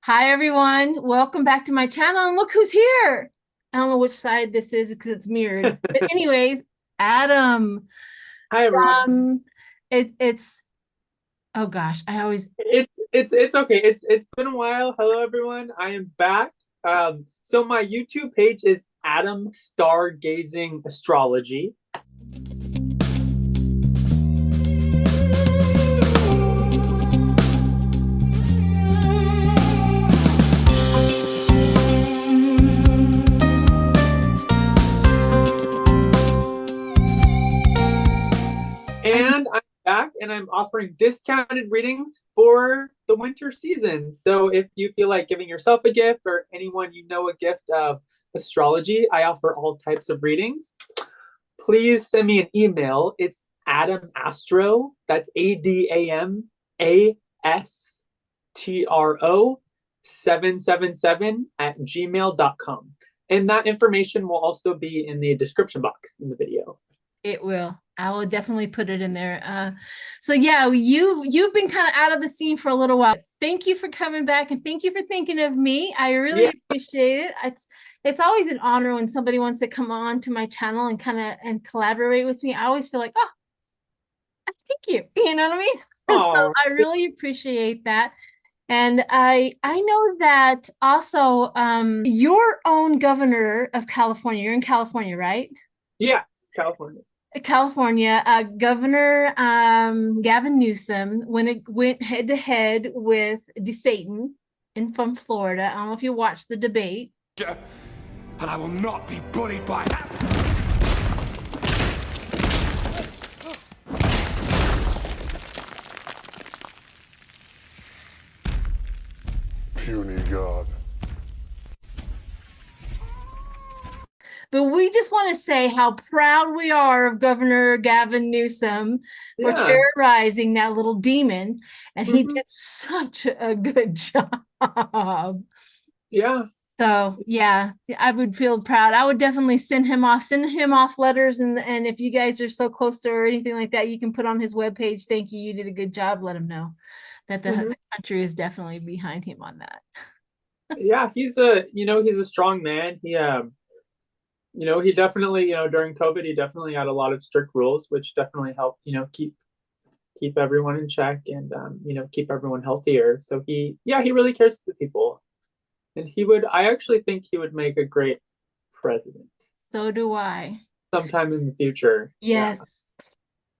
Hi, everyone. Welcome back to my channel. And look who's here. I don't know which side this is because it's mirrored. But anyways, Adam Hi everyone. from it's oh gosh, I always It's okay. It's been a while. Hello everyone. I am back. So my YouTube page is Adam Stargazing Astrology. I And I'm back and I'm offering discounted readings for the winter season. So if you feel like giving yourself a gift or anyone you know a gift of astrology, I offer all types of readings. Please send me an email. It's Adam Astro. That's ADAMASTRO 777 at gmail.com. And that information will also be in the description box in the video. it will. I will definitely put it in there. So yeah, you've been kind of out of the scene for a little while. Thank you for coming back and thank you for thinking of me. I really Yeah. appreciate it. It's always an honor when somebody wants to come on to my channel and kind of and collaborate with me. I always feel like, oh, thank you. You know what I mean? So Oh, I really appreciate that. And I know that also your own governor of California, you're in California, right? yeah. California. California, Governor Gavin Newsom went head to head with DeSatan and from Florida. I don't know if you watched the debate. And I will not be bullied by that. Puny God. But we just want to say how proud we are of Governor Gavin Newsom for Yeah. terrorizing that little demon. And he Hmm. did such a good job. Yeah. So yeah, I would feel proud. I would definitely send him off letters, and if you guys are so close to or anything like that, you can put on his webpage, thank you, you did a good job. Let him know that Hmm. the country is definitely behind him on that. Yeah. He's a strong man. He definitely, during COVID, he definitely had a lot of strict rules, which definitely helped, keep everyone in check and keep everyone healthier. So he really cares for people, and I actually think he would make a great president So do I. sometime in the future. Yeah, Yes.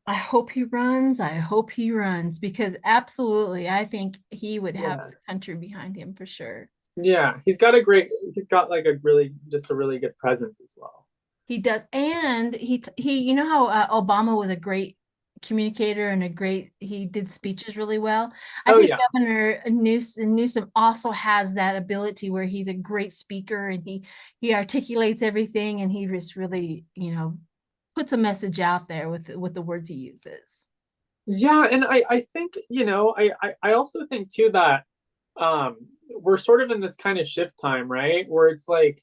I hope he runs. I hope he runs because absolutely, I think he would have yeah, the country behind him for sure. yeah. He's got like just a really good presence as well. He does, and you know how Obama was a great communicator and a great he did speeches really well. I Oh think yeah, Governor Newsom also has that ability where he's a great speaker and he articulates everything and he just really puts a message out there with the words he uses. yeah, and I think I also think too that um we're sort of in this kind of shift time, right? Where it's like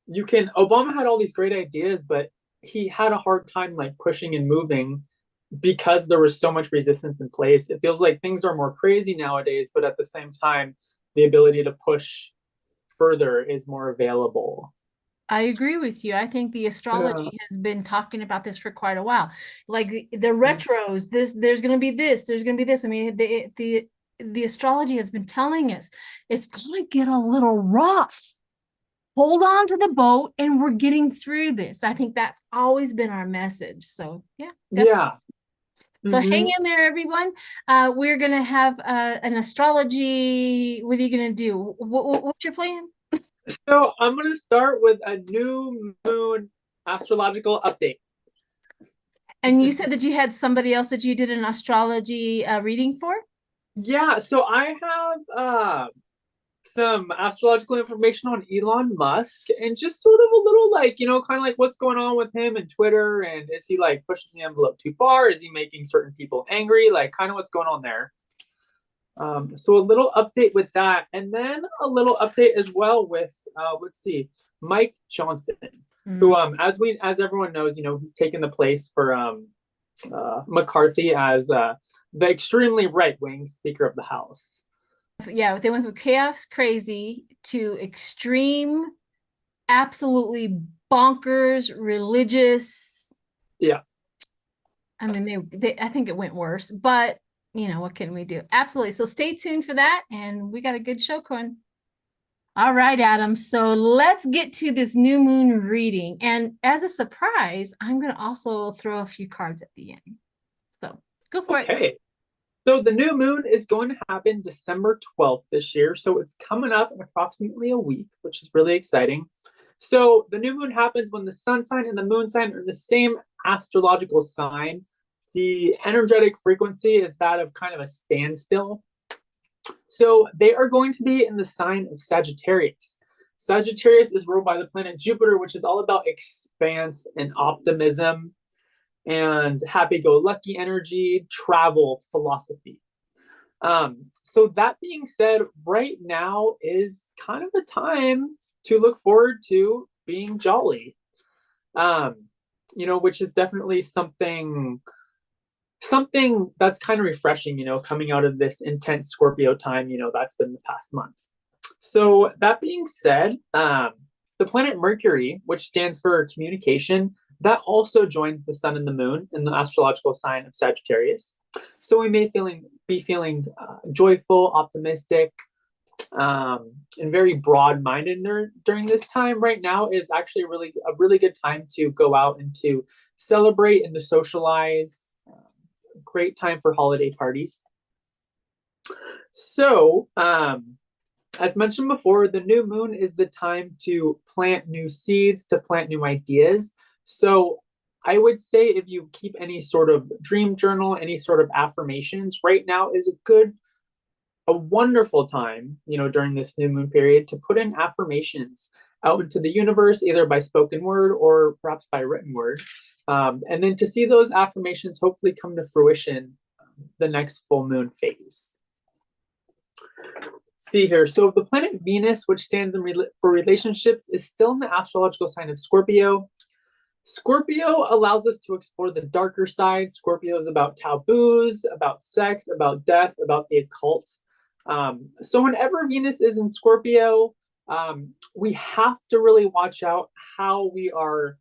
Obama had all these great ideas, but he had a hard time like pushing and moving because there was so much resistance in place. It feels like things are more crazy nowadays, but at the same time, the ability to push further is more available. I agree with you. I think the Yeah. astrology has been talking about this for quite a while. Like the retros, there's going to be this, there's going to be this. I mean, the astrology has been telling us it's going to get a little rough. Hold on to the boat, and we're getting through this. I think that's always been our message. So yeah, definitely. Yeah. So hang Hmm. in there, everyone. We're gonna have an astrology. What are you gonna do? What's your plan? So I'm going to start with a new moon astrological update. And you said that you had somebody else that you did an astrology reading for? Yeah, so I have some astrological information on Elon Musk and just sort of a little like, kind of like what's going on with him and Twitter, and is he like pushing the envelope too far? Is he making certain people angry? Like kind of what's going on there. So a little update with that, and then a little update as well with let's see, Mike Johnson, Mm. who as everyone knows, he's taken the place for McCarthy as the extremely right wing Speaker of the House. Yeah, they went from chaos crazy to extreme, absolutely bonkers, religious. Yeah. I mean, I think it went worse, but what can we do? Absolutely. So stay tuned for that. And we got a good show coming. All right, Adam. So let's get to this new moon reading. And as a surprise, I'm going to also throw a few cards at the end. So go for it. Okay. So the new moon is going to happen December 12th this year. So it's coming up in approximately a week, which is really exciting. So the new moon happens when the sun sign and the moon sign are in the same astrological sign. The energetic frequency is that of kind of a standstill. So they are going to be in the sign of Sagittarius. Sagittarius is ruled by the planet Jupiter, which is all about expanse and optimism and happy-go-lucky energy, travel, philosophy. So that being said, right now is kind of a time to look forward to being jolly. Which is definitely something that's kind of refreshing, coming out of this intense Scorpio time, that's been the past month. So that being said, the planet Mercury, which stands for communication, that also joins the sun and the moon in the astrological sign of Sagittarius. So we may be feeling joyful, optimistic, and very broad-minded during this time. Right now is actually a really good time to go out and to celebrate and to socialize. Great time for holiday parties. So, as mentioned before, the new moon is the time to plant new seeds, to plant new ideas. So I would say if you keep any sort of dream journal, any sort of affirmations, right now is a wonderful time, during this new moon period to put in affirmations out into the universe, either by spoken word or perhaps by written word. And then to see those affirmations hopefully come to fruition the next full moon phase. See here. So the planet Venus, which stands for relationships, is still in the astrological sign of Scorpio. Scorpio allows us to explore the darker side. Scorpio is about taboos, about sex, about death, about the occult. So whenever Venus is in Scorpio, we have to really watch out how we are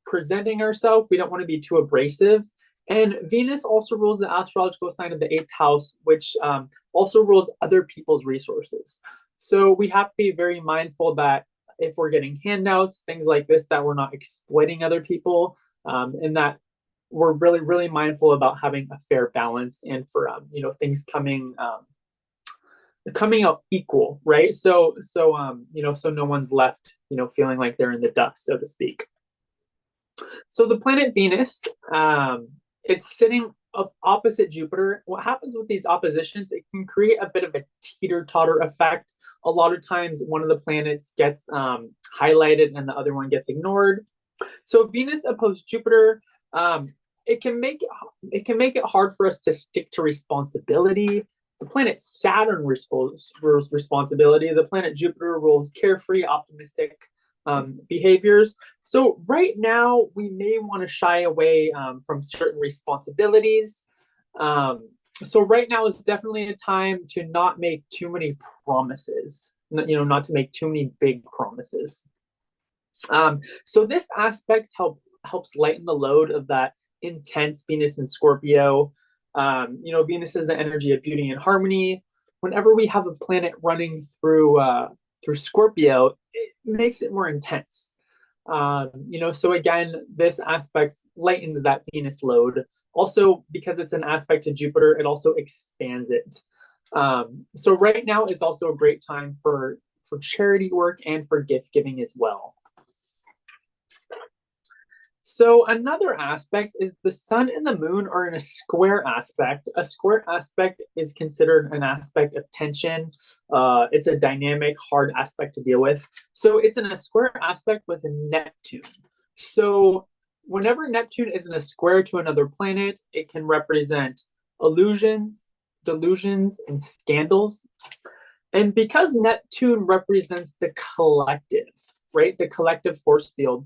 presenting ourselves. We don't want to be too abrasive. And Venus also rules the astrological sign of the 8th house, which also rules other people's resources. So we have to be very mindful that if we're getting handouts, things like this, that we're not exploiting other people, and that we're really, really mindful about having a fair balance and for, things coming out equal, right? So no one's left, feeling like they're in the dust, so to speak. So the planet Venus, it's sitting opposite Jupiter. What happens with these oppositions, it can create a bit of a teeter-totter effect. A lot of times one of the planets gets highlighted and the other one gets ignored. So Venus opposed Jupiter, it can make it hard for us to stick to responsibility. The planet Saturn rules responsibility. The planet Jupiter rules carefree, optimistic behaviors. So right now we may want to shy away from certain responsibilities. So right now is definitely a time to not make too many promises, not to make too many big promises. So this aspect helps lighten the load of that intense Venus and Scorpio. Venus is the energy of beauty and harmony. Whenever we have a planet running through Scorpio, it makes it more intense. So again, this aspect lightens that Venus load. Also, because it's an aspect to Jupiter, it also expands it. So right now is also a great time for charity work and for gift giving as well. So another aspect is the sun and the moon are in a square aspect. A square aspect is considered an aspect of tension. It's a dynamic, hard aspect to deal with. So it's in a square aspect with Neptune. So whenever Neptune is in a square to another planet, it can represent illusions, delusions, and scandals. And because Neptune represents the collective, right? The collective force field,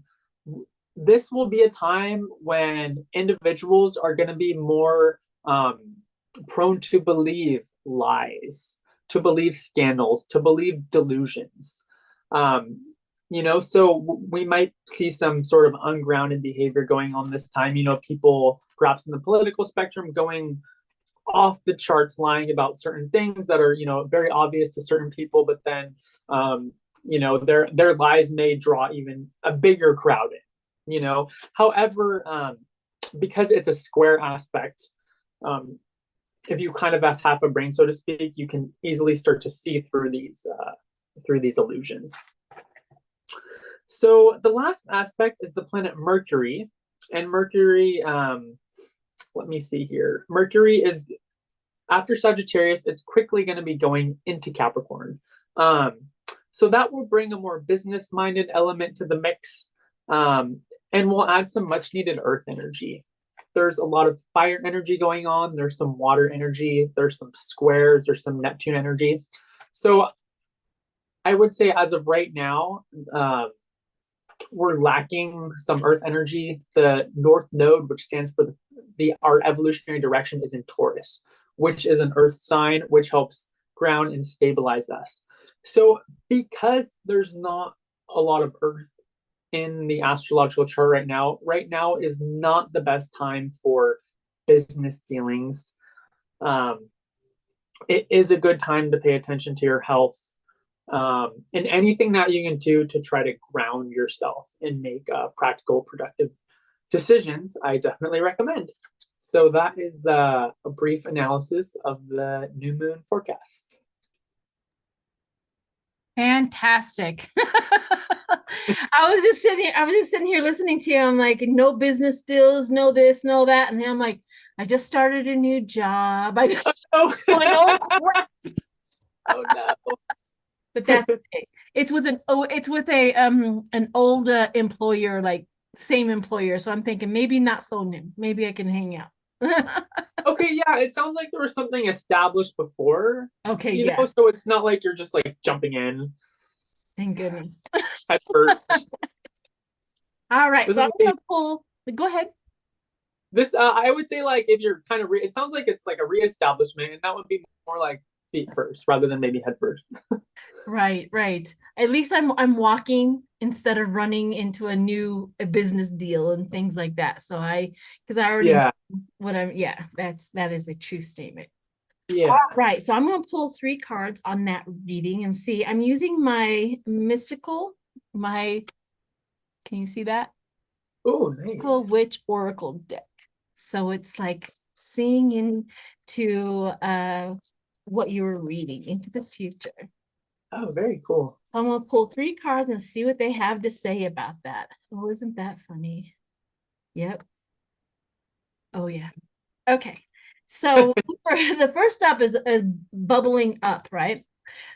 this will be a time when individuals are going to be more prone to believe lies. to believe scandals, to believe delusions. So we might see some sort of ungrounded behavior going on this time. People perhaps in the political spectrum going off the charts, lying about certain things that are, very obvious to certain people, but then, their lies may draw even a bigger crowd in. However, because it's a square aspect, if you kind of have half a brain, so to speak, you can easily start to see through these illusions. So the last aspect is the planet Mercury, and Mercury. Let me see here. Mercury is after Sagittarius. It's quickly going to be going into Capricorn. So that will bring a more business-minded element to the mix, and will add some much-needed Earth energy. There's a lot of fire energy going on. There's some water energy. There's some squares. There's some Neptune energy. So I would say as of right now, we're lacking some Earth energy. The North Node, which stands for our evolutionary direction, is in Taurus, which is an Earth sign, which helps ground and stabilize us. So because there's not a lot of Earth in the astrological chart right now is not the best time for business dealings. It is a good time to pay attention to your health, and anything that you can do to try to ground yourself and make practical, productive decisions, I definitely recommend. So that is a brief analysis of the new moon forecast. Fantastic. I was just sitting here listening to you. I'm like, no business deals, no this, no that. And then I'm like, I just started a new job. I just oh crap. Oh no. But that's okay. It's with an old employer, like same employer. So I'm thinking maybe not so new. Maybe I can hang out. Okay, yeah, it sounds like there was something established before. Okay, you yeah. know, so it's not like you're just like jumping in Thank goodness. at first. All right, This so is I'm gonna pull. Go ahead. This I would say, like, if you're kind of it sounds like it's like a reestablishment, and that would be more like feet first rather than maybe head first. Right, right. At least I'm walking instead of running into a business deal and things like that. So because I already Yeah, know what that is a true statement. yeah. All right, so I'm going to pull 3 cards on that reading and see. I'm using my can you see that? Oh, nice. Mystical Witch Oracle deck. So it's like seeing into what you were reading, into the future. Oh, very cool. So I'm going to pull 3 cards and see what they have to say about that. Oh, isn't that funny? Yep. Oh, yeah. Okay. So the first up is bubbling up, right?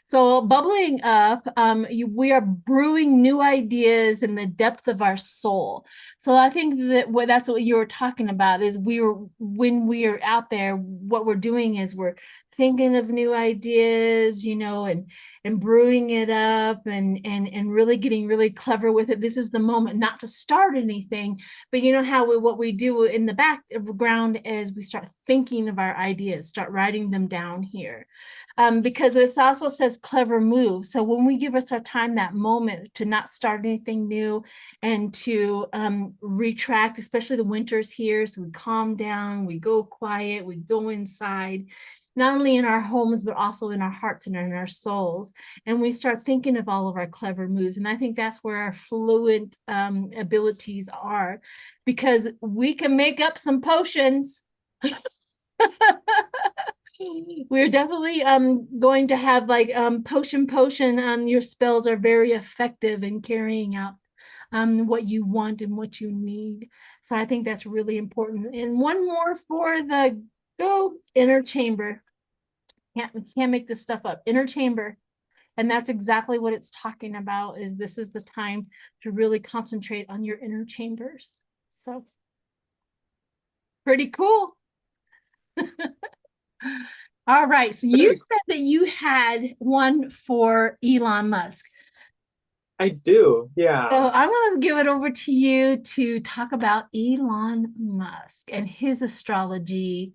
So bubbling up, we are brewing new ideas in the depth of our soul. So I think that's what you were talking about is when we are out there, what we're doing is we're thinking of new ideas, and brewing it up and really getting really clever with it. This is the moment not to start anything, but what we do in the background is we start thinking of our ideas, start writing them down here. Because it also says clever move. So when we give us our time, that moment to not start anything new and to retract, especially the winter's here. So we calm down, we go quiet, we go inside, not only in our homes, but also in our hearts and in our souls. And we start thinking of all of our clever moves. And I think that's where our fluent abilities are, because we can make up some potions. We're definitely going to have like potion. Your spells are very effective in carrying out what you want and what you need. So I think that's really important. And one more for the inner chamber. Can't make this stuff up. Inner chamber. And that's exactly what it's talking about, is this is the time to really concentrate on your inner chambers. So pretty cool. All right. So you said that you had one for Elon Musk. I do, yeah. So I want to give it over to you to talk about Elon Musk and his astrology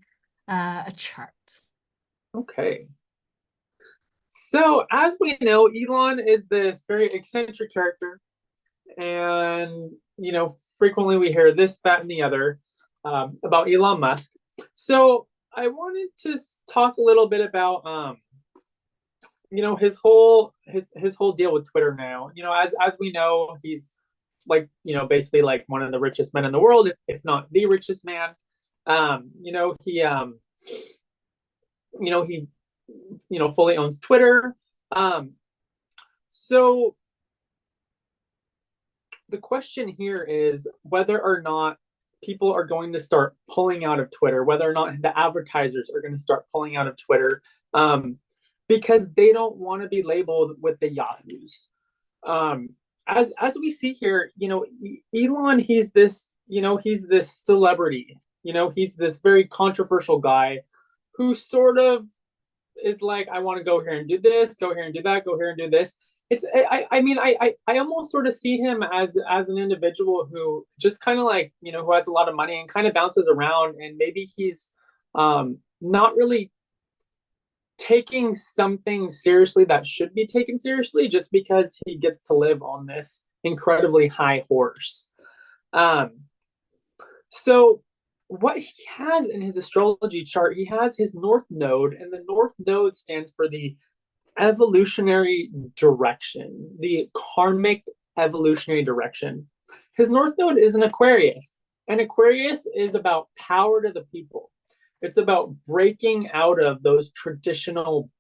chart. Okay. So, as we know, Elon is this very eccentric character, and frequently we hear this, that, and the other about Elon Musk. So, I wanted to talk a little bit about his whole deal with Twitter now. As we know, he's like basically like one of the richest men in the world, if not the richest man. He fully owns Twitter. So the question here is whether or not people are going to start pulling out of Twitter, whether or not the advertisers are going to start pulling out of Twitter, because they don't want to be labeled with the Yahoos. As we see here, Elon, he's this celebrity. He's this very controversial guy who sort of is like, I want to go here and do this, go here and do that, go here and do this. I almost sort of see him as an individual who just kind of like, who has a lot of money and kind of bounces around, and maybe he's not really taking something seriously that should be taken seriously just because he gets to live on this incredibly high horse. So what he has in his astrology chart, he has his North Node, and the North Node stands for the evolutionary direction, the karmic evolutionary direction. His North Node is an Aquarius, and Aquarius is about power to the people. It's about breaking out of those traditional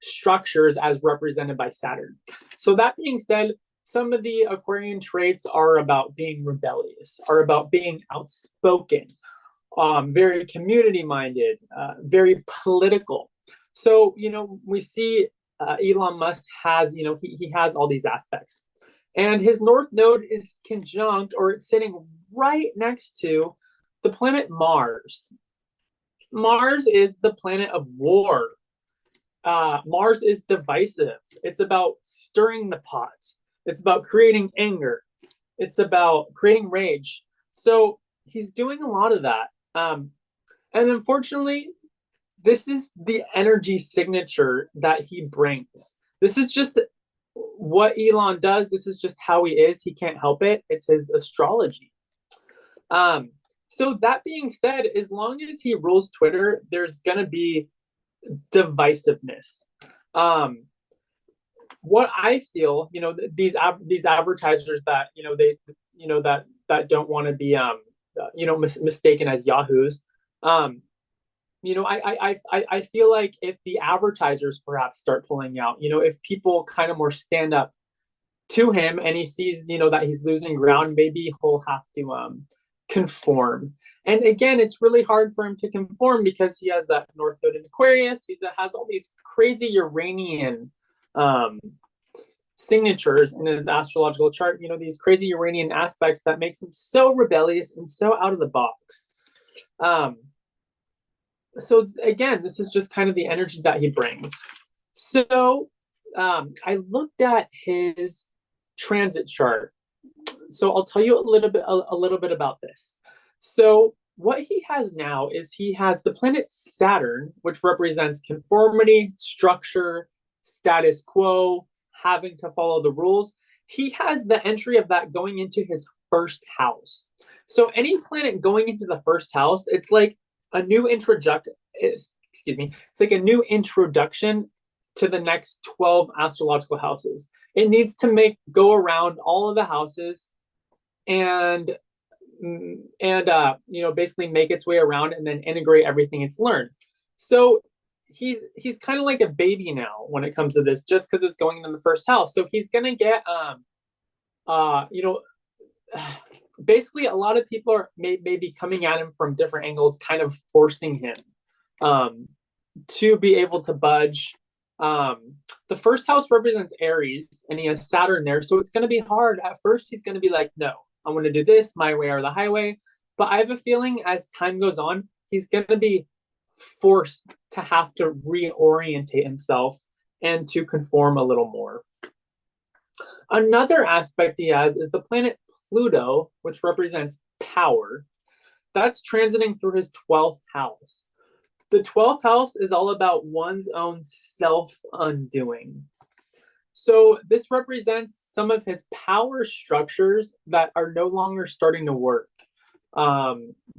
structures as represented by Saturn. So that being said, some of the Aquarian traits are about being rebellious, are about being outspoken, very community-minded, very political. So, we see Elon Musk has, he has all these aspects. And his North Node is conjunct, or it's sitting right next to the planet Mars. Mars is the planet of war. Mars is divisive. It's about stirring the pot. It's about creating anger. It's about creating rage. So he's doing a lot of that. And unfortunately, this is the energy signature that he brings. This is just what Elon does. This is just how he is. He can't help it. It's his astrology. So that being said, as long as he rules Twitter, there's going to be divisiveness. What I feel, these advertisers that, that don't want to be, mistaken as Yahoos. I feel like if the advertisers perhaps start pulling out, if people kind of more stand up to him and he sees, that he's losing ground, maybe he'll have to conform. And again, it's really hard for him to conform because he has that North Node in Aquarius. He has all these crazy Uranian signatures in his astrological chart, these crazy Uranian aspects that makes him so rebellious and so out of the box. So again, this is just kind of the energy that he brings. So I looked at his transit chart. So I'll tell you a little bit about this. So what he has now is he has the planet Saturn, which represents conformity, structure, status quo, having to follow the rules. He has the entry of that going into his first house. So any planet going into the first house, it's like a new introduction. It's like a new introduction to the next 12 astrological houses. It needs to go around all of the houses and basically make its way around and then integrate everything it's learned. So he's kind of like a baby now when it comes to this, just because it's going into the first house. So he's gonna get basically a lot of people are maybe coming at him from different angles, kind of forcing him to be able to budge. The first house represents Aries, and he has Saturn there, so it's going to be hard. At first, he's going to be like, no, I want to do this my way or the highway. But I have a feeling as time goes on, he's going to be forced to have to reorientate himself and to conform a little more. Another aspect he has is the planet Pluto, which represents power. That's transiting through his 12th house. The 12th house is all about one's own self undoing. So this represents some of his power structures that are no longer starting to work.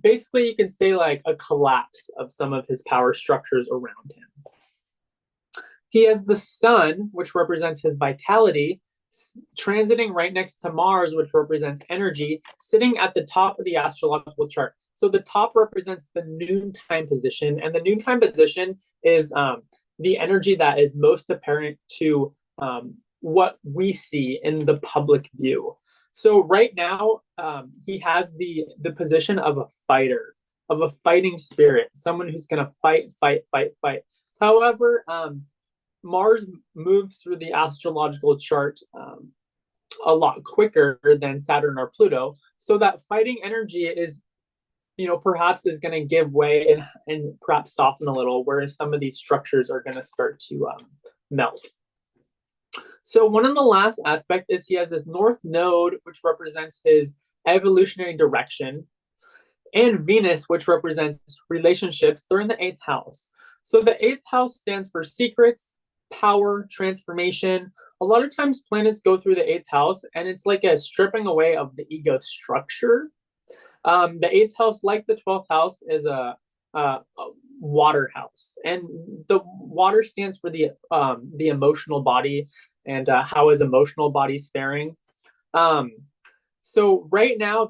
Basically, you can say like a collapse of some of his power structures around him. He has the sun, which represents his vitality, transiting right next to Mars, which represents energy, sitting at the top of the astrological chart. So the top represents the noontime position, and the noontime position is the energy that is most apparent to what we see in the public view. So right now, he has the position of a fighter, of a fighting spirit, someone who's going to fight, fight, fight, fight. However, Mars moves through the astrological chart a lot quicker than Saturn or Pluto, so that fighting energy is, perhaps is going to give way and perhaps soften a little, whereas some of these structures are going to start to melt. So one of the last aspects is he has this north node, which represents his evolutionary direction, and Venus, which represents relationships. They're in the 8th house. So the 8th house stands for secrets, power, transformation. A lot of times planets go through the 8th house, and it's like a stripping away of the ego structure. The 8th house, like the 12th house, is a water house, and the water stands for the emotional body, and how is emotional body faring. So right now,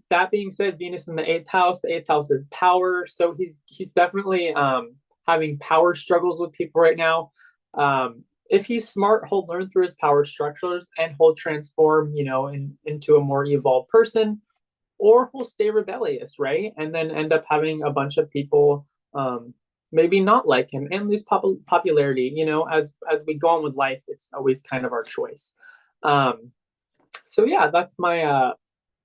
that being said, Venus in the 8th house. The 8th house is power, so he's definitely having power struggles with people right now. If he's smart, he'll learn through his power structures, and he'll transform, into a more evolved person, or he'll stay rebellious, right? And then end up having a bunch of people maybe not like him and lose popularity. As we go on with life, it's always kind of our choice. So yeah, that's my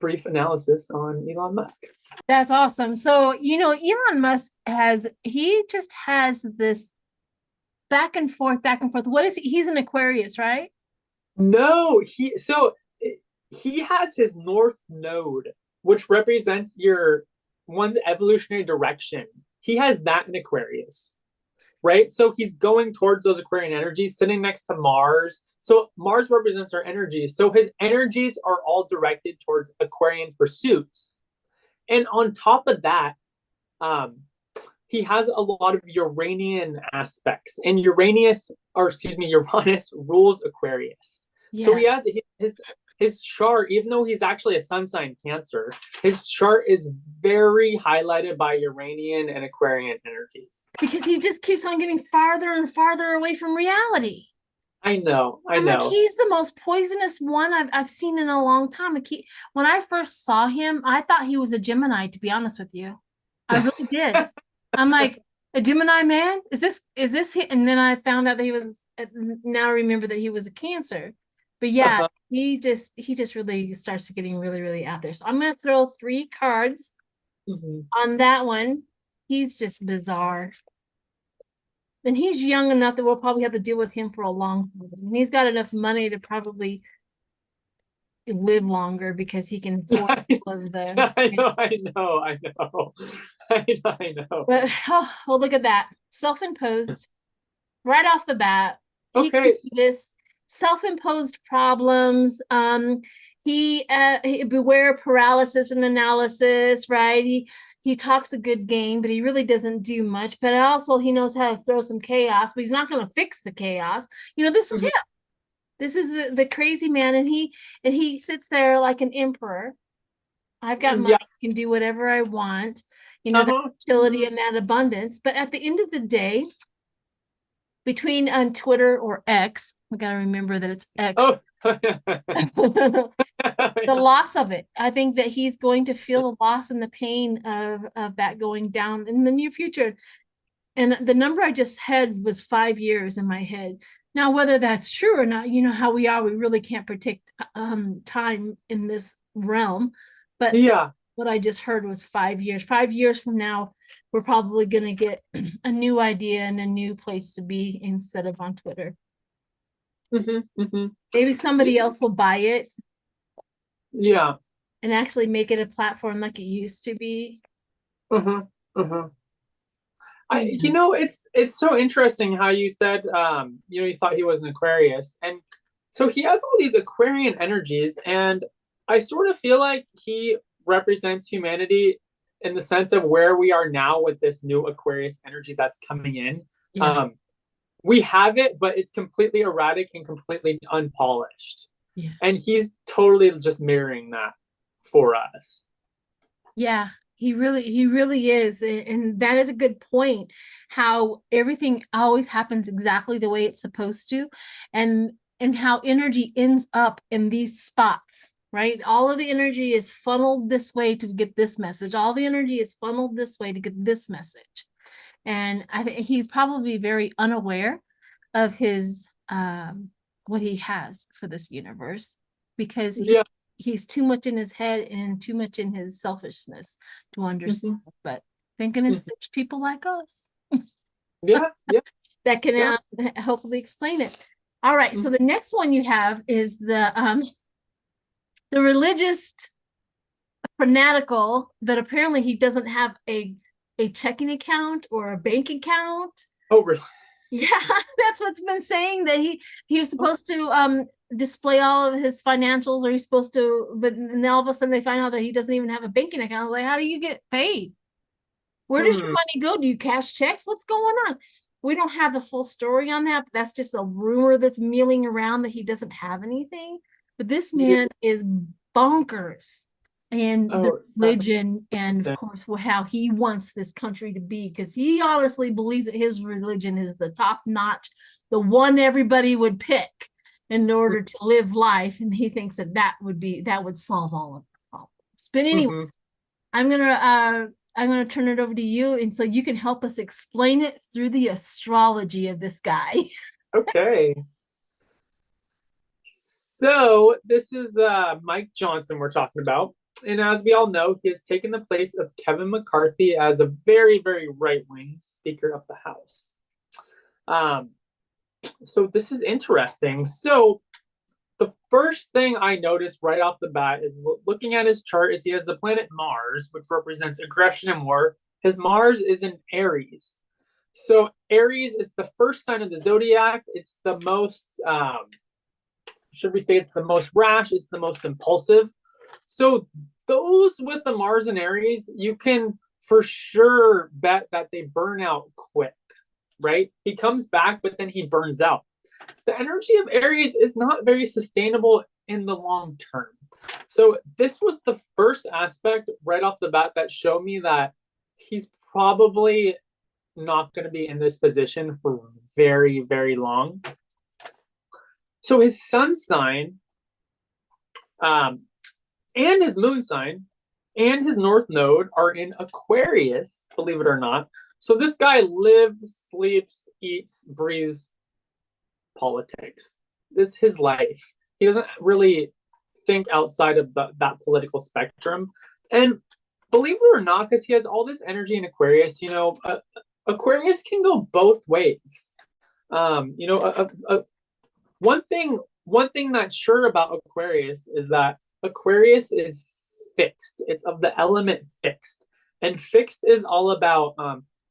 brief analysis on Elon Musk. That's awesome. So, Elon Musk just has this back and forth. What is he? He's an Aquarius, right? No, he has his north node, which represents one's evolutionary direction. He has that in Aquarius, right? So he's going towards those Aquarian energies, sitting next to Mars. So Mars represents our energy. So his energies are all directed towards Aquarian pursuits. And on top of that, he has a lot of Uranian aspects, and Uranus rules Aquarius. Yeah. So he has his chart, even though he's actually a sun sign Cancer, his chart is very highlighted by Uranian and Aquarian energies. Because he just keeps on getting farther and farther away from reality. I know. Like, he's the most poisonous one I've seen in a long time. When I first saw him, I thought he was a Gemini, to be honest with you. I really did. I'm like, a Gemini man? Is this him? And then I found out that he was, now I remember that he was a Cancer. But yeah, he just really starts getting really, really out there. So I'm going to throw 3 cards on that one. He's just bizarre. And he's young enough that we'll probably have to deal with him for a long time. And he's got enough money to probably live longer because he can afford all of the. I know. But well, look at that. Self-imposed right off the bat. Okay. He can do this. Self-imposed problems. He beware paralysis and analysis, right? He talks a good game, but he really doesn't do much. But also he knows how to throw some chaos, but he's not going to fix the chaos. This is him. This is the crazy man, and he sits there like an emperor. I've got money, can do whatever I want. That utility and that abundance. But at the end of the day, between on Twitter or X, we got to remember that it's X. Oh. The loss of it. I think that he's going to feel the loss and the pain of that going down in the near future. And the number I just had was 5 years in my head. Now, whether that's true or not, how we really can't predict time in this realm. But yeah, what I just heard was 5 years. 5 years from now, we're probably going to get a new idea and a new place to be instead of on Twitter. Maybe somebody else will buy it. Yeah. And actually make it a platform like it used to be. You know, it's so interesting how you said, you know, you thought he was an Aquarius, and so he has all these Aquarian energies, and I sort of feel like he represents humanity in the sense of where we are now with this new Aquarius energy that's coming in. Yeah. We have it, but it's completely erratic and completely unpolished, Yeah. and he's totally just mirroring that for us. Yeah, he really is. And that is a good point, how everything always happens exactly the way it's supposed to, and how energy ends up in these spots, right? All of the energy is funneled this way to get this message. All the energy is funneled this way to get this message. And I think he's probably very unaware of his what he has for this universe, because Yeah. he's too much in his head and too much in his selfishness to understand. Mhm. But thank goodness Mhm. there's people like us Yeah, yeah, that can yeah. hopefully explain it. All right, so Mhm. the next one you have is the religious fanatical that apparently he doesn't have a checking account or a bank account. Oh, really? Yeah, that's what's been saying, that he was Oh, supposed to display all of his financials, or he's supposed to, but then all of a sudden they find out that he doesn't even have a banking account. Like, how do you get paid? Where does your hmm. money go? Do you cash checks? What's going on? We don't have the full story on that, but that's just a rumor that's milling around that he doesn't have anything. But this Yeah. man is bonkers, and the Oh, that's religion, and of interesting. course how he wants this country to be, because he honestly believes that his religion is the top notch, the one everybody would pick in order to live life, and he thinks that that would solve all of the problems. But anyway, Mhm. I'm gonna turn it over to you, and so you can help us explain it through the astrology of this guy. Okay. So this is Mike Johnson we're talking about. And as we all know, he has taken the place of Kevin McCarthy as a very, very right-wing Speaker of the House. Um, so this is interesting. So the first thing I noticed right off the bat is looking at his chart is he has the planet Mars, which represents aggression and war. His Mars is in Aries. So Aries is the first sign of the zodiac. It's the most, should we say, it's the most rash. It's the most impulsive. So those with the Mars and Aries, you can for sure bet that they burn out quick, right? He comes back, but then he burns out. The energy of Aries is not very sustainable in the long term. So this was the first aspect right off the bat that showed me that he's probably not going to be in this position for very, very long. So his sun sign, um, and his moon sign and his north node are in Aquarius, believe it or not. So this guy lives, sleeps, eats, breathes politics. This is his life. He doesn't really think outside of that political spectrum. And believe it or not, because he has all this energy in Aquarius, you know, Aquarius can go both ways. You know, one thing that's sure about Aquarius is that Aquarius is fixed. It's of the element fixed, and fixed is all about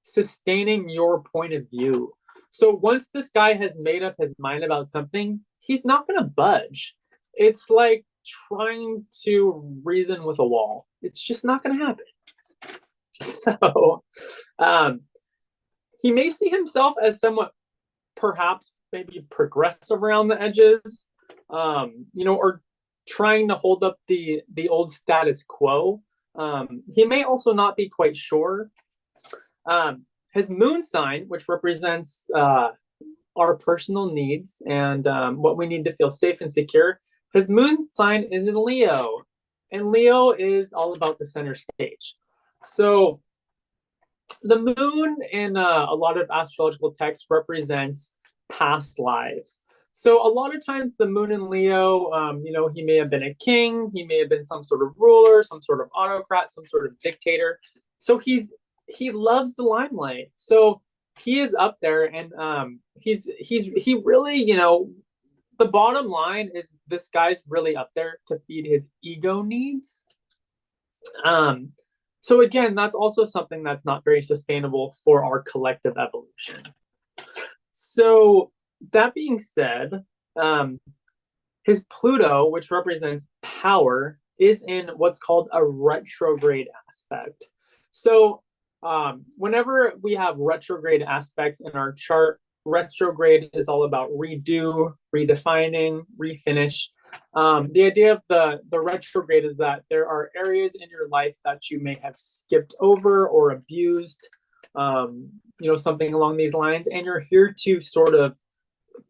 sustaining your point of view. So once this guy has made up his mind about something, he's not going to budge. It's like trying to reason with a wall. It's just not going to happen. So um, he may see himself as somewhat, perhaps maybe progressive around the edges, you know, or trying to hold up the old status quo. He may also not be quite sure. His moon sign, which represents our personal needs and what we need to feel safe and secure, his moon sign is in Leo, and Leo is all about the center stage. So the moon in a lot of astrological texts represents past lives. So a lot of times the moon in Leo, you know, he may have been a king, he may have been some sort of ruler, some sort of autocrat, some sort of dictator. So he loves the limelight. So he is up there, and he really, you know, the bottom line is this guy's really up there to feed his ego needs. Um, So again, that's also something that's not very sustainable for our collective evolution. So that being said, his Pluto, which represents power, is in what's called a retrograde aspect. So whenever we have retrograde aspects in our chart, retrograde is all about redo, redefining, refinish. The idea of the retrograde is that there are areas in your life that you may have skipped over or abused, something along these lines, and you're here to sort of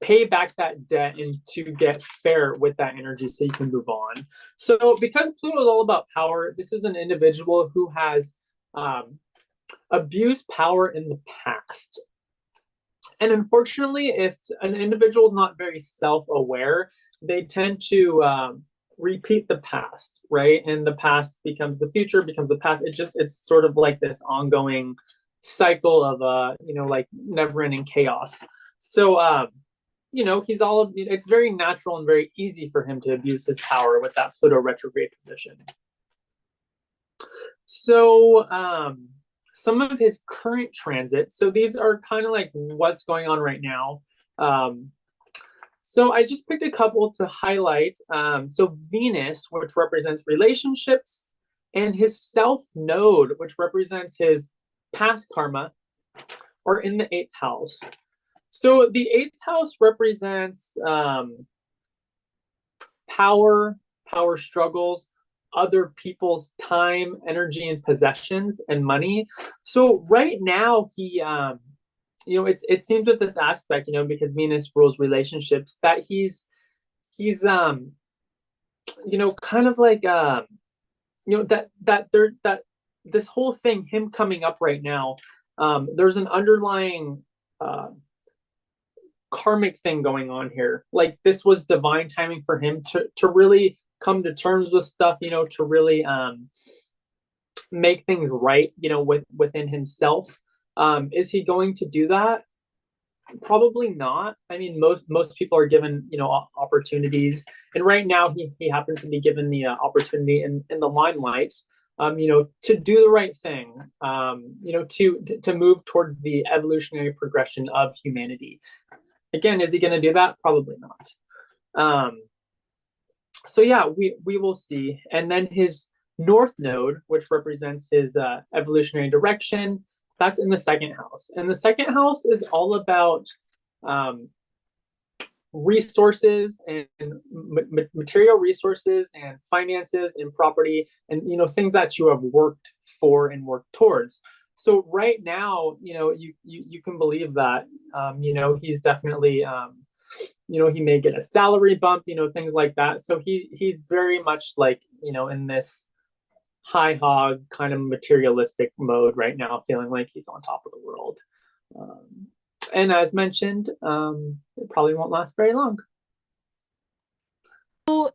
pay back that debt and to get fair with that energy so you can move on. So because Pluto is all about power, this is an individual who has abused power in the past. And unfortunately, if an individual is not very self-aware, they tend to repeat the past, right? And the past becomes the future, becomes the past. It's sort of like this ongoing cycle of like never-ending chaos. So it's very natural and very easy for him to abuse his power with that Pluto retrograde position. So some of his current transits, so these are kind of like what's going on right now. So I just picked a couple to highlight. So Venus, which represents relationships, and his South Node, which represents his past karma, are in the 8th house. So the 8th house represents power struggles, other people's time, energy, and possessions and money. So right now he, it seems with this aspect, because Venus rules relationships, that he's kind of like, that this whole thing, him coming up right now, there's an underlying karmic thing going on here. Like this was divine timing for him to really come to terms with stuff, to really make things right, within himself. Is he going to do that? Probably not. I mean, most people are given, opportunities, and right now he happens to be given the opportunity in the limelight, to do the right thing, to move towards the evolutionary progression of humanity. Again, is he going to do that? Probably not. So yeah, we will see. And then his North Node, which represents his evolutionary direction, that's in the 2nd house. And the 2nd house is all about resources and material resources and finances and property and things that you have worked for and worked towards. So right now, you can believe that, he's definitely, he may get a salary bump, things like that. So he's very much like, in this high hog kind of materialistic mode right now, feeling like he's on top of the world. And as mentioned, it probably won't last very long. So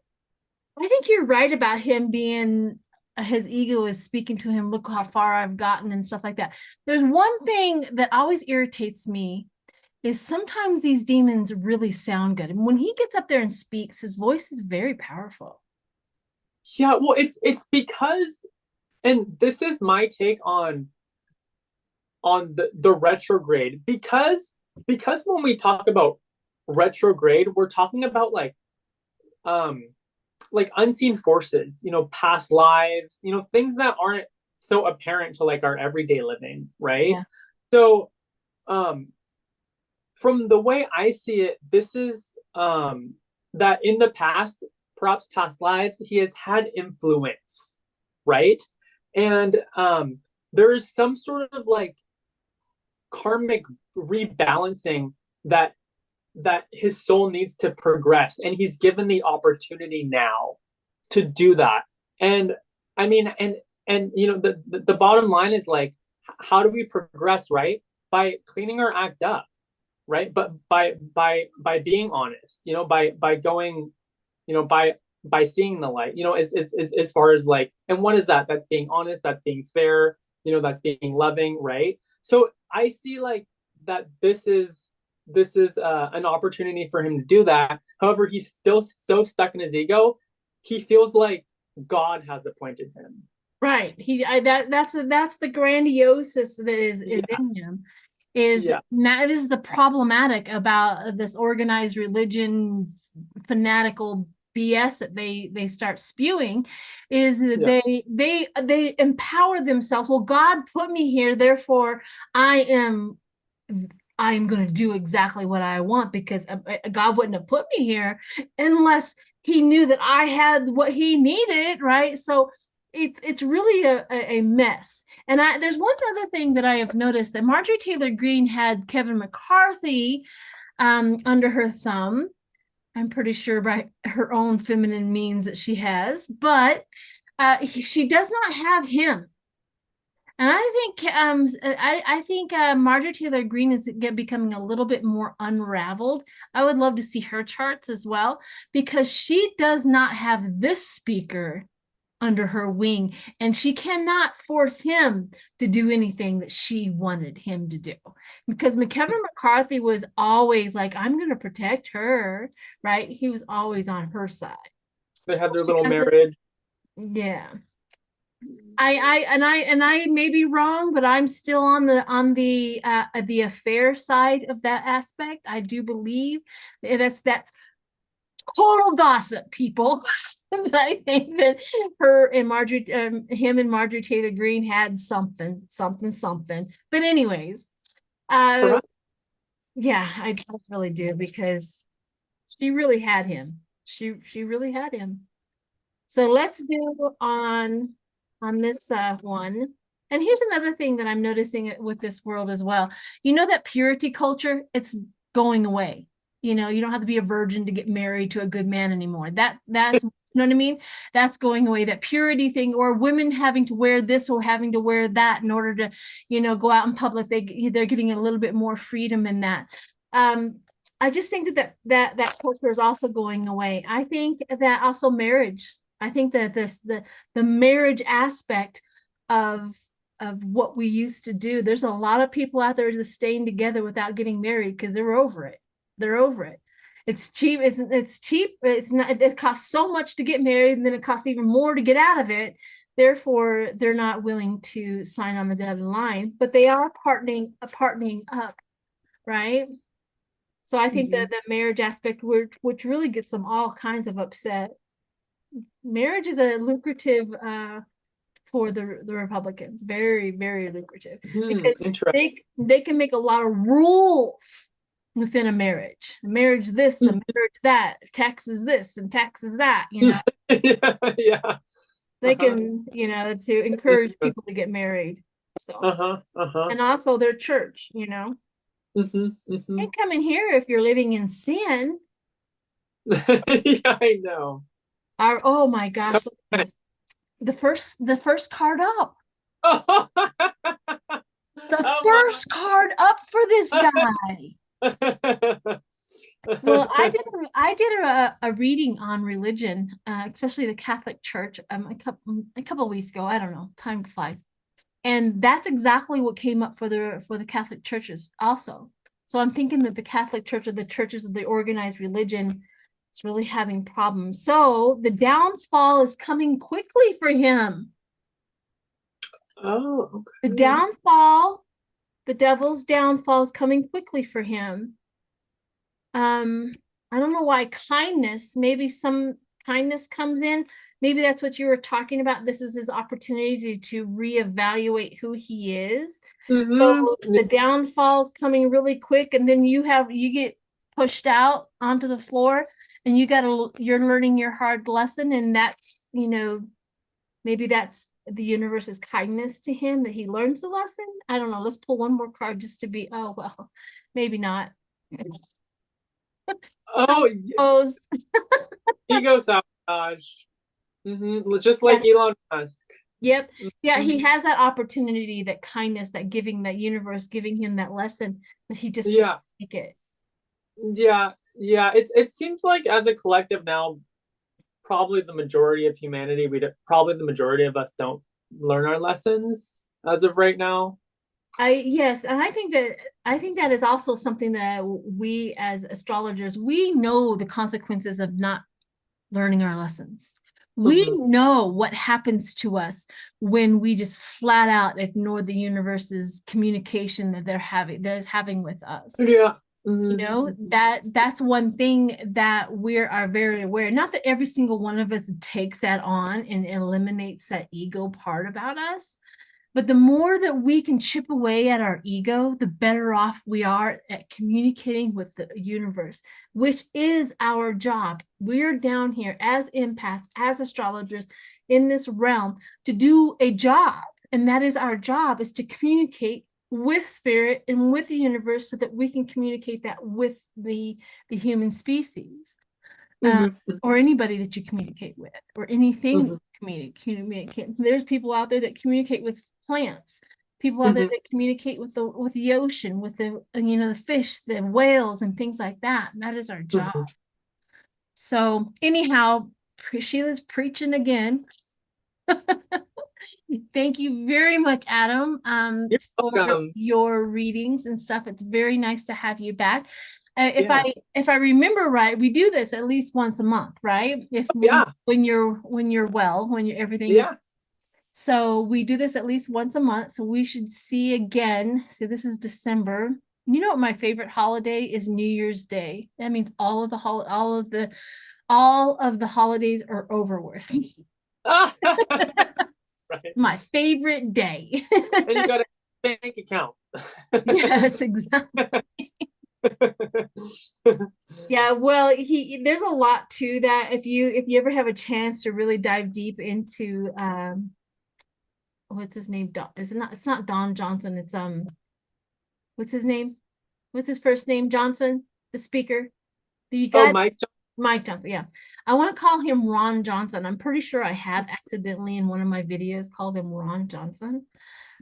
I think you're right about him being, his ego is speaking to him, look how far I've gotten and stuff like that. There's one thing that always irritates me is sometimes these demons really sound good. And when he gets up there and speaks, his voice is very powerful. Yeah, well, it's because, and this is my take on the retrograde, because when we talk about retrograde, we're talking about like unseen forces, past lives, things that aren't so apparent to like our everyday living, right? Yeah. So from the way I see it, this is that in the past, perhaps past lives, he has had influence, right? And there is some sort of like karmic rebalancing that his soul needs to progress, and he's given the opportunity now to do that. And I mean, and the bottom line is like, how do we progress, right? By cleaning our act up, right? But by being honest, by going, by seeing the light, as far as like, and what is that? That's being honest, that's being fair, that's being loving, right? So I see like that this is an opportunity for him to do that. However, he's still so stuck in his ego. He feels like God has appointed him, Right. That's the grandiosis that is Yeah. in him. Is Yeah. that is the problematic about this organized religion fanatical BS that they start spewing, is that Yeah. they empower themselves. Well, God put me here, therefore I am going to do exactly what I want, because God wouldn't have put me here unless he knew that I had what he needed, right? So it's really a mess. And there's one other thing that I have noticed, that Marjorie Taylor Greene had Kevin McCarthy under her thumb. I'm pretty sure by her own feminine means that she has, but she does not have him. And I think Marjorie Taylor Greene is becoming a little bit more unraveled. I would love to see her charts as well, because she does not have this speaker under her wing, and she cannot force him to do anything that she wanted him to do. Because Kevin McCarthy was always like, I'm going to protect her, right? He was always on her side. They had their She little doesn't- marriage. Yeah. I may be wrong, but I'm still on the affair side of that aspect. I do believe that's total gossip, people. But I think that him and Marjorie Taylor Greene had something. But anyways, Perhaps. yeah, I really do, because she really had him. She really had him. So let's do on this one. And here's another thing that I'm noticing with this world as well. You know, that purity culture, it's going away. You know, you don't have to be a virgin to get married to a good man anymore. That's you know what I mean? That's going away. That purity thing, or women having to wear this or having to wear that in order to, go out in public. They're getting a little bit more freedom in that. I just think that culture is also going away. I think that also marriage. I think that the marriage aspect of what we used to do. There's a lot of people out there just staying together without getting married because they're over it. They're over it. It's cheap. It's cheap. It's not. It costs so much to get married, and then it costs even more to get out of it. Therefore, they're not willing to sign on the dotted line, but they are partnering up, right? So I think that the marriage aspect, which really gets them all kinds of upset. Marriage is a lucrative for the Republicans, very, very lucrative, because Interesting. they can make a lot of rules within a marriage. A marriage this, a marriage that, taxes this and taxes that, Yeah, yeah. They can, to encourage people to get married. So and also their church, Can't come in here if you're living in sin. Yeah, I know. Oh my gosh, look at this. The first card up. The first card up for this guy. Well, I did a reading on religion, especially the Catholic Church, a couple of weeks ago. I don't know, time flies, and that's exactly what came up for the Catholic churches also. So I'm thinking that the Catholic Church, or the churches of the organized religion, is really having problems. So the downfall is coming quickly for him. Oh, okay. The downfall, the devil's downfall, is coming quickly for him. I don't know why kindness, maybe some kindness comes in. Maybe that's what you were talking about. This is his opportunity to reevaluate who he is. So the downfall's coming really quick, and then you get pushed out onto the floor, and you're learning your hard lesson, and that's, maybe that's the universe's kindness to him, that he learns the lesson. I don't know. Let's pull one more card just to be, oh well, maybe not. Oh, ego sabotage. Just like Elon Musk. Yep. Yeah, he has that opportunity, that kindness, that giving, that universe giving him that lesson, but he just can't take it. Yeah. It seems like as a collective now, probably the majority of humanity, probably the majority of us don't learn our lessons as of right now. Yes, and I think that is also something that we as astrologers, we know the consequences of not learning our lessons. We know what happens to us when we just flat out ignore the universe's communication that is having with us. Yeah. You know, that's one thing that we are very aware. Not that every single one of us takes that on and eliminates that ego part about us, but the more that we can chip away at our ego, the better off we are at communicating with the universe, which is our job. We're down here as empaths, as astrologers in this realm to do a job. And that is our job, is to communicate with spirit and with the universe so that we can communicate that with the human species, or anybody that you communicate with, or anything that you communicate. There's people out there that communicate with plants, people out there that communicate with the ocean, with the the fish, the whales, and things like that. That is our job. So anyhow, Sheila's preaching again. Thank you very much, Adam, for welcome. your readings and stuff. It's very nice to have you back. Yeah. If I remember right, we do this at least once a month, right? When you're well, when everything is. So we do this at least once a month. So we should see again. So this is December. You know what my favorite holiday is? New Year's Day. That means all of the holidays are over with. Right. My favorite day. And you got a bank account. Yes, exactly. Yeah, well, there's a lot to that. If you ever have a chance to really dive deep into what's his name? It's not Don Johnson, it's what's his name? What's his first name? Johnson, the speaker. Mike Johnson, yeah. I want to call him Ron Johnson. I'm pretty sure I have accidentally in one of my videos called him Ron Johnson.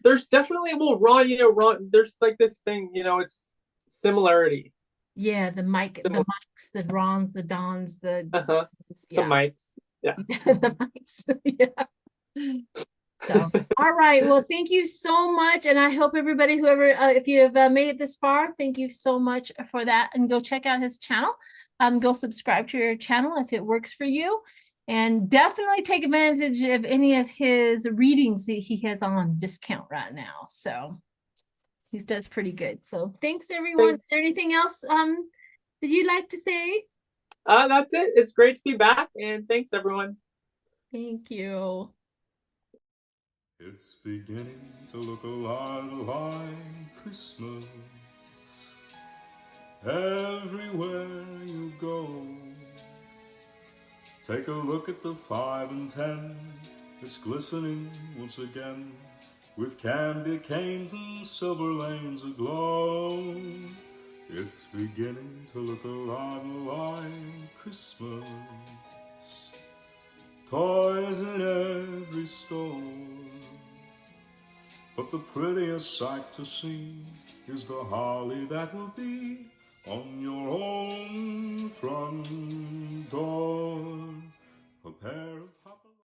There's definitely, Ron, there's like this thing, it's similarity. Yeah, the Mikes, the Rons, the Dons, the Mikes. Yeah. The Mikes. Yeah. So, all right. Well, thank you so much. And I hope everybody, if you have made it this far, thank you so much for that. And go check out his channel. Go subscribe to your channel if it works for you. And definitely take advantage of any of his readings that he has on discount right now. So he does pretty good. So thanks, everyone. Is there anything else that you'd like to say? That's it. It's great to be back. And thanks, everyone. Thank you. It's beginning to look a lot like Christmas everywhere you go. Take a look at the 5 and 10. It's glistening once again with candy canes and silver lanes aglow. It's beginning to look a lot like Christmas. Toys in every store, but the prettiest sight to see is the holly that will be on your